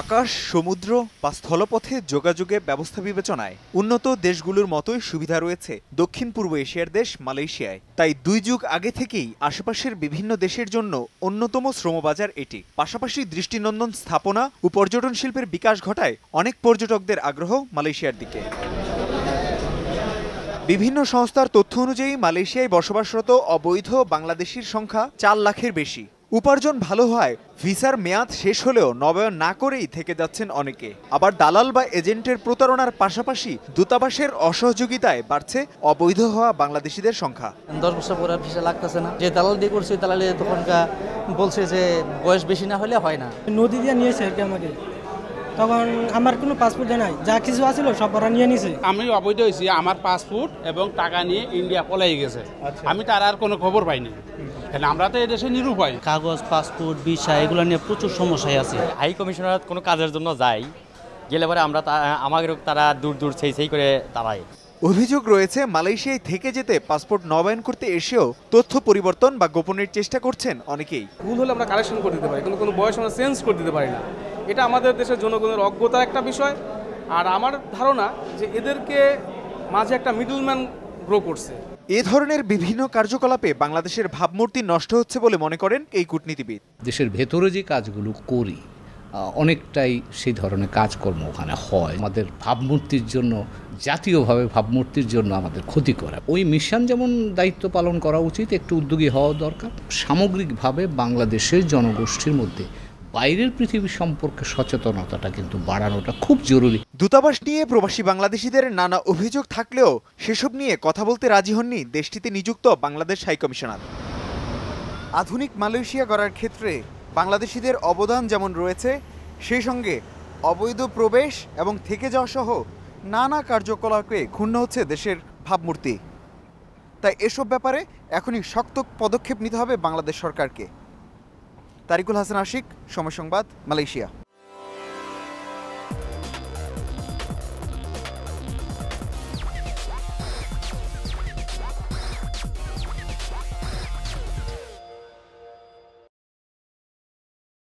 আকাশ, সমুদ্র বা স্থলপথে যোগাযোগে ব্যবস্থা বিবেচনায় উন্নত দেশগুলোর মতোই সুবিধা রয়েছে দক্ষিণ পূর্ব এশিয়ার দেশ মালয়েশিয়ায়। তাই ২ যুগ আগে থেকেই আশেপাশের বিভিন্ন দেশের জন্য অন্যতম শ্রমবাজার এটি। পাশাপাশি দৃষ্টিনন্দন স্থাপনা ও পর্যটন শিল্পের বিকাশ ঘটায় অনেক পর্যটকদের আগ্রহ মালয়েশিয়ার দিকে। বিভিন্ন সংস্থার তথ্য অনুযায়ী মালয়েশিয়ায় বসবাসরত অবৈধ বাংলাদেশির সংখ্যা ৪ লাখের বেশি। উপার্জন ভালো হয় ভিসার মেয়াদ শেষ হলেও নবায়ন না করেই থেকে যাচ্ছেন অনেকে। আবার দালাল বা এজেন্টের প্রতারণার পাশাপাশি দূতাবাসের অসহযোগিতায় বাড়ছে অবৈধ হওয়া বাংলাদেশিদের সংখ্যা। 10 বছর পরে ভিসা লাগতেছে না, যে দালাল দিয়ে করছে দালালে তখনকার বলছে যে বয়স বেশি না হলে হয় না। নদী দিয়ে নিয়েছে আর কি আমাকে, তখন আমার কোনো পাসপোর্ট নাই, যা কিছু আছিল সব ওরা নিয়ে নিছে। আমি অবৈধ হয়েছি, আমার পাসপোর্ট এবং টাকা নিয়ে ইন্ডিয়া পলাই গেছে। আমি তার আর কোনো খবর পাইনি, কারণ আমরা তো এদেশে নিরুপায়। কাগজ, পাসপোর্ট, ভিসা এগুলো নিয়ে প্রচুর সমস্যায় আছে। হাই কমিশনার কোনো কাজের জন্য যাই গেলে পরে আমরা আমাদের তারা দূর দূর সেই করে তারাই। অভিযোগ রয়েছে মালয়েশিয়ায় থেকে যেতে পাসপোর্ট নবায়ন করতে এসেও তথ্য পরিবর্তন বা গোপনের চেষ্টা করছেন অনেকেই। ভুল হলে আমরা কারেকশন করে দিতে পারি, কিন্তু কোনো বয়স আমরা চেঞ্জ করে দিতে পারি না। এটা আমাদের দেশের জনগণের অজ্ঞতার একটা বিষয়। আর আমার ধারণা যে এদেরকে মাঝে একটা মিডলম্যান গ্রো করছে। এ ধরনের বিভিন্ন কার্যকলাপে বাংলাদেশের ভাবমূর্তি নষ্ট হচ্ছে বলে মনে করেন এই কূটনীতিবিদ। দেশের ভেতরে যে কাজগুলো করি অনেকটাই সেই ধরনের কাজকর্ম ওখানে হয়। আমাদের ভাবমূর্তির জন্য, জাতীয়ভাবে ভাবমূর্তির জন্য আমাদের ক্ষতি করা। ওই মিশন যেমন দায়িত্ব পালন করা উচিত, একটু উদ্যোগী হওয়া দরকার। সামগ্রিকভাবে বাংলাদেশের জনগোষ্ঠীর মধ্যে বাইরের পৃথিবী সম্পর্কে সচেতনতাটা কিন্তু বাড়ানোটা খুব জরুরি। দূতাবাস নিয়ে প্রবাসী বাংলাদেশিদের নানা অভিযোগ থাকলেও সেসব নিয়ে কথা বলতে রাজি হননি দেশটিতে নিযুক্ত বাংলাদেশ হাইকমিশনার। আধুনিক মালয়েশিয়া গড়ার ক্ষেত্রে বাংলাদেশিদের অবদান যেমন রয়েছে, সেই সঙ্গে অবৈধ প্রবেশ এবং থেকে যাওয়া সহ নানা কার্যকলাপে ক্ষুণ্ণ হচ্ছে দেশের ভাবমূর্তি। তাই এসব ব্যাপারে এখনই শক্ত পদক্ষেপ নিতে হবে বাংলাদেশ সরকারকে। তারিকুল হাসান আশিক, সময় সংবাদ, মালয়েশিয়া।